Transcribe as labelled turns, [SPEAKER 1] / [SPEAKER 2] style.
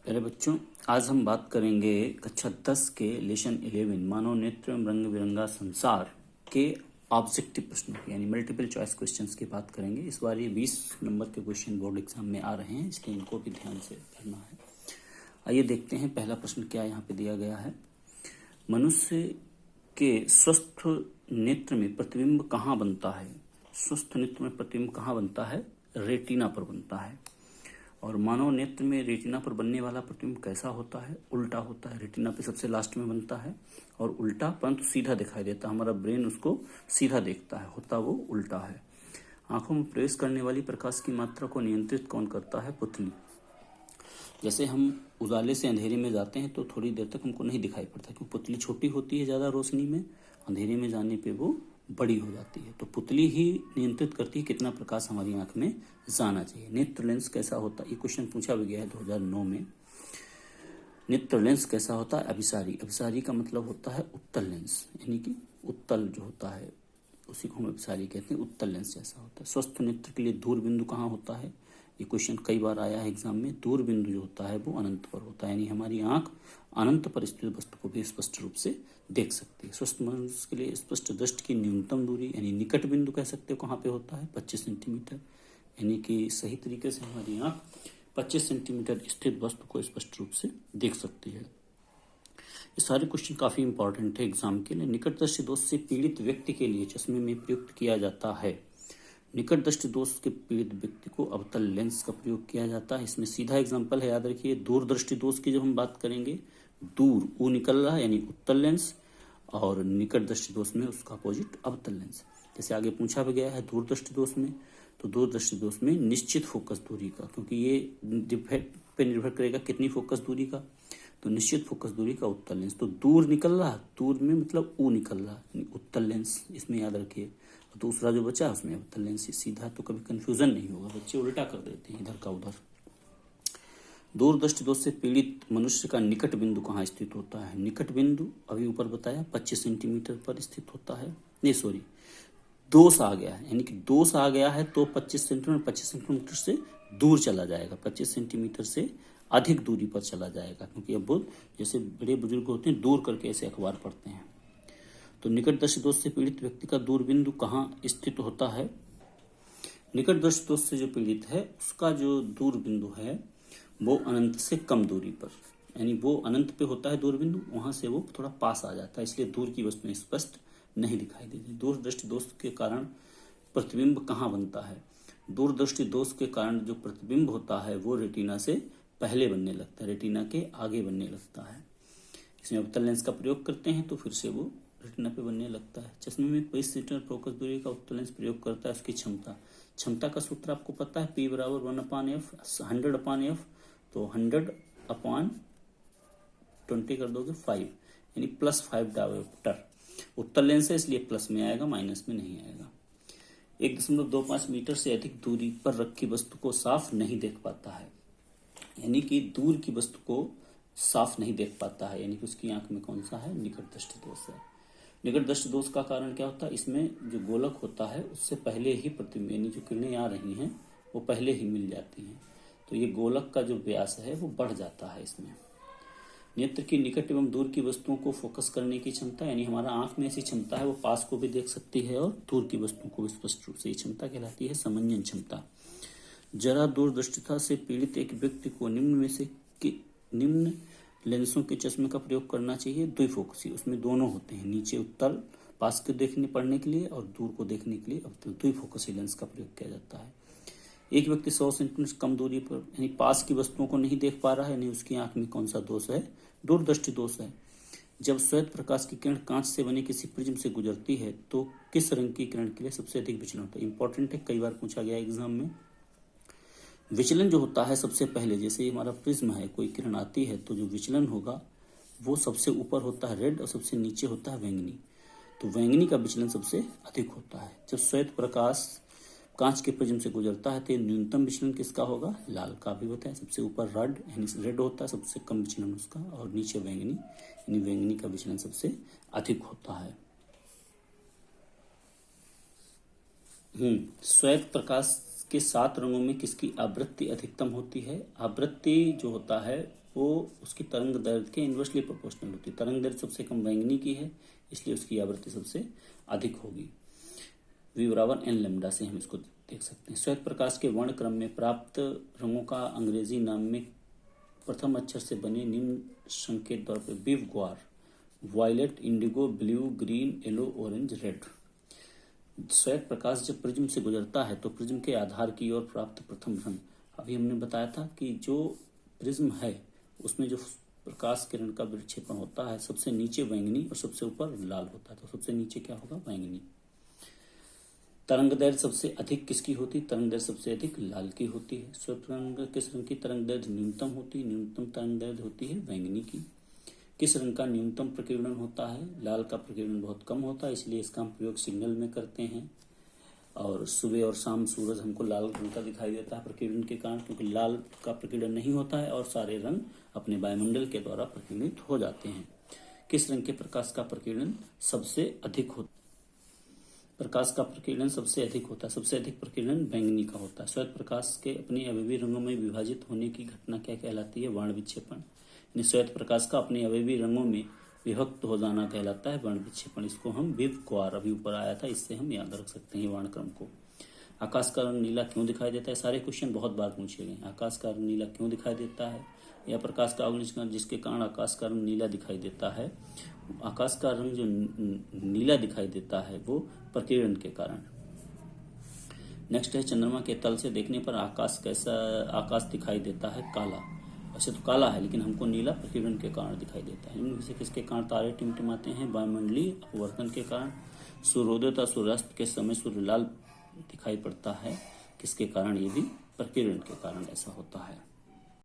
[SPEAKER 1] पहले बच्चों, आज हम बात करेंगे कक्षा 10 के लेसन 11 मानव नेत्र एवं रंग बिरंगा संसार के ऑब्जेक्टिव प्रश्नों की यानी मल्टीपल चॉइस क्वेश्चंस की बात करेंगे। इस बार ये 20 नंबर के क्वेश्चन बोर्ड एग्जाम में आ रहे हैं, इसलिए इनको भी ध्यान से करना है। आइए देखते हैं पहला प्रश्न क्या यहाँ पे दिया गया है। मनुष्य के स्वस्थ नेत्र में प्रतिबिंब कहाँ बनता है? स्वस्थ नेत्र में प्रतिबिंब कहाँ बनता है? रेटिना पर बनता है। और मानव नेत्र में रेटिना पर बनने वाला प्रतिबिंब कैसा होता है? उल्टा होता है। रेटिना पे सबसे लास्ट में बनता है और उल्टा, परंतु सीधा दिखाई देता है। हमारा ब्रेन उसको सीधा देखता है, होता वो उल्टा है। आंखों में प्रवेश करने वाली प्रकाश की मात्रा को नियंत्रित कौन करता है? पुतली। जैसे हम उजाले से अंधेरे में जाते हैं तो थोड़ी देर तक हमको नहीं दिखाई पड़ता, क्योंकि पुतली छोटी होती है ज़्यादा रोशनी में, अंधेरे में जाने पे वो बड़ी हो जाती है। तो पुतली ही नियंत्रित करती है कितना प्रकाश हमारी आंख में जाना चाहिए। नेत्र लेंस कैसा होता है? ये क्वेश्चन पूछा भी गया है 2009 में। नेत्र लेंस कैसा होता है? अभिसारी। अभिसारी का मतलब होता है उत्तल लेंस, यानी कि उत्तल जो होता है उसी को हम अभिसारी कहते हैं। उत्तल लेंस जैसा होता है। स्वस्थ नेत्र के लिए दूर बिंदु कहाँ होता है? ये क्वेश्चन कई बार आया है एग्जाम में। दूर बिंदु जो होता है वो अनंत पर होता है, यानी हमारी आंख अनंत पर स्थित वस्तु को भी स्पष्ट रूप से देख सकती है। स्वस्थ मनुष्य के लिए स्पष्ट दृष्टि की न्यूनतम दूरी यानी निकट बिंदु कह सकते हो कहाँ पे होता है? 25 सेंटीमीटर। यानी कि सही तरीके से हमारी आंख 25 सेंटीमीटर स्थित वस्तु को स्पष्ट रूप से देख सकती है। ये सारे क्वेश्चन काफी इंपॉर्टेंट है एग्जाम के लिए। निकट दृष्टि दोष से पीड़ित व्यक्ति के लिए चश्मे में प्रयुक्त किया जाता है। निकट दृष्टि दोष के पीड़ित व्यक्ति को अवतल लेंस का प्रयोग किया जाता है। इसमें सीधा एग्जांपल है, याद रखिए। दूर दृष्टि दोष की जब हम बात करेंगे, दूर वो निकल रहा है यानी उत्तल लेंस, और निकट दृष्टि दोष में उसका अपोजिट अवतल लेंस। जैसे आगे पूछा भी गया है दूर दृष्टि दोष में, तो दूर दृष्टि दोष में निश्चित फोकस दूरी का, क्योंकि ये डिफेक्ट पे निर्भर करेगा कितनी फोकस दूरी का, तो निश्चित फोकस दूरी का उत्तल लेंस। तो दूर निकल रहा, दूर में मतलब ऊ निकल रहा, उत्तल लेंस, इसमें याद रखिए। दूसरा जो बचा उसमें अवतल लेंस। सीधा तो कभी कंफ्यूजन नहीं होगा, बच्चे उल्टा कर देते हैं इधर का उधर। दूर दृष्टि दोष से पीड़ित मनुष्य का निकट बिंदु कहाँ स्थित होता है? निकट बिंदु अभी ऊपर बताया 25 सेंटीमीटर पर स्थित होता है। नहीं सॉरी, दोष आ गया है, यानी कि दोष आ गया है तो 25 सेंटीमीटर से दूर चला जाएगा, 25 सेंटीमीटर से अधिक दूरी पर चला जाएगा। क्योंकि अब वो जैसे बड़े बुजुर्ग होते हैं दूर करके ऐसे अखबार पढ़ते हैं। तो निकट दृष्टि दोष से पीड़ित व्यक्ति का दूर बिंदु कहाँ स्थित होता है? निकट दृष्टि दोष से जो पीड़ित है उसका जो दूर बिंदु है वो अनंत से कम दूरी पर, यानी वो अनंत पे होता है दूर बिंदु, वहां से वो थोड़ा पास आ जाता है, इसलिए दूर की वस्तुएं स्पष्ट नहीं दिखाई देती। दूर दृष्टि दोष के कारण प्रतिबिंब कहाँ बनता है? दूर दृष्टि दोष के कारण जो प्रतिबिंब होता है वो रेटिना से पहले बनने लगता है, रेटिना के आगे बनने लगता है। इसमें अवतल लेंस का प्रयोग करते हैं तो फिर से वो रेटिना पे बनने लगता है। चश्मे में 25 सेंटीमीटर फोकस दूरी का उत्तल लेंस प्रयोग करता है। उसकी क्षमता का सूत्र आपको पता है, P बराबर 1/f 100/f, तो 100/20 कर दोगे 5, यानी +5 डायोप्टर। उत्तल लेंस है इसलिए प्लस में आएगा, माइनस में नहीं आएगा। 1.25 मीटर से अधिक दूरी पर रखी वस्तु को साफ नहीं देख पाता है, यानी कि दूर की वस्तु को साफ नहीं देख पाता है, यानी कि उसकी आंख में कौन सा है? निकट दृष्टि दोष है। निकट दृष्टि दोष का कारण क्या होता है? इसमें जो गोलक होता है उससे पहले ही प्रतिबिंब, यानी जो किरणें आ रही हैं वो पहले ही मिल जाती हैं, तो ये गोलक का जो व्यास है वो बढ़ जाता है इसमें। नेत्र की निकट एवं दूर की वस्तुओं को फोकस करने की क्षमता, यानी हमारा आंख में ऐसी क्षमता है वो पास को भी देख सकती है और दूर की वस्तुओं को स्पष्ट रूप से, ये क्षमता कहलाती है समंजन क्षमता। जरा दूरदृष्टिता से पीड़ित एक व्यक्ति को निम्न में से निम्न लेंसों के चश्मे का प्रयोग करना चाहिए। द्विफोकसी, उसमें दोनों होते हैं, नीचे उत्तल पास को देखने पढ़ने के लिए और दूर को देखने के लिए अवतल, द्विफोकसी लेंस का प्रयोग किया जाता है। एक व्यक्ति 100 सेंटीमीटर कम दूरी पर यानी पास की वस्तुओं को नहीं देख पा रहा है, यानी उसकी आंख में कौन सा दोष है? दूरदृष्टि दोष है। जब श्वेत प्रकाश की किरण कांच से बने किसी प्रिज्म से गुजरती है तो किस रंग की किरण के लिए सबसे अधिक विचलन होता है? इंपॉर्टेंट है, कई बार पूछा गया एग्जाम में। विचलन जो होता है सबसे पहले, जैसे ही हमारा प्रिज्म है, कोई किरण आती है तो जो विचलन होगा वो सबसे ऊपर होता है रेड और सबसे नीचे होता है बैंगनी, तो बैंगनी का विचलन सबसे अधिक होता है। जब श्वेत प्रकाश कांच के प्रिज्म से गुजरता है तो न्यूनतम विचलन किसका होगा? लाल का भी होता है। सबसे ऊपर रेड यानी रेड होता है, सबसे कम विचलन उसका, और नीचे बैंगनी यानी बैंगनी का विचलन सबसे अधिक होता है। श्वेत प्रकाश के 7 रंगों में किसकी आवृत्ति अधिकतम होती है? आवृत्ति जो होता है वो उसकी तरंग दैर्ध्य के इन्वर्सली प्रोपोर्शनल होती है। तरंग दैर्ध्य सबसे कम बैंगनी की है, इसलिए उसकी आवृत्ति सबसे अधिक होगी। V बराबर n लैम्डा से हम इसको देख सकते हैं। श्वेत प्रकाश के वर्ण क्रम में प्राप्त रंगों का अंग्रेजी नाम में प्रथम अक्षर से बने निम्न संकेत द्वारा पर विव ग्वार, violet, indigo, blue, green, yellow, orange, red. श्वेत प्रकाश जब प्रिज्म से गुजरता है तो प्रिज्म के आधार की ओर प्राप्त प्रथम रंग, अभी हमने बताया था कि जो प्रिज्म है उसमें जो प्रकाश किरण का विक्षेपण होता है सबसे नीचे बैंगनी और सबसे ऊपर लाल होता है, तो सबसे नीचे क्या होगा? बैंगनी। तरंग दैर्ध्य सबसे अधिक किसकी होती है? तरंग दैर्ध्य सबसे अधिक लाल की होती है। श्वेत रंग किस रंग की तरंग दैर्ध्य न्यूनतम होती है? न्यूनतम तरंग दैर्ध्य होती है बैंगनी की। किस रंग का न्यूनतम प्रकीर्णन होता है? लाल का प्रकीर्णन बहुत कम होता है, इसलिए इसका हम प्रयोग सिग्नल में करते हैं। और सुबह और शाम सूरज हमको लाल रंग का दिखाई देता है प्रकीर्णन के कारण, क्योंकि लाल का प्रकीर्णन नहीं होता है और सारे रंग अपने वायुमंडल के द्वारा प्रकीर्णित हो जाते हैं। किस रंग के प्रकाश का प्रकीर्णन सबसे अधिक होता है? प्रकाश का प्रकीर्णन सबसे अधिक होता है, सबसे अधिक प्रकीर्णन बैंगनी का होता है। श्वेत प्रकाश के अपने अवयवी रंगों में विभाजित होने की घटना क्या कहलाती है? वर्ण विक्षेपण। श्वेत प्रकाश का अपने अवयवी रंगों में विभक्त हो जाना कहलाता है वर्ण विक्षेपण। इसको हम विव ग्वार, अभी ऊपर आया था, इससे हम याद रख सकते हैं वर्ण क्रम को। आकाश का रंग नीला क्यों दिखाई देता है? सारे क्वेश्चन बहुत बार पूछे गए। आकाश का रंग नीला क्यों दिखाई देता है? या प्रकाश का अवनिष्करण जिसके कारण आकाश का रंग नीला दिखाई देता है। आकाश का रंग जो नीला दिखाई देता है वो प्रकीर्णन के कारण। नेक्स्ट है, चंद्रमा के तल से देखने पर आकाश दिखाई देता है? काला। वैसे तो काला है लेकिन हमको नीला प्रकीर्णन के कारण दिखाई देता है। इनमें से किसके कारण तारे टिमटिमाते हैं? वायुमंडलीय अपवर्तन के कारण। सूर्योदय तथा सूर्यास्त के समय सूर्य लाल दिखाई पड़ता है, किसके कारण? ये भी प्रकीर्णन के कारण ऐसा होता है।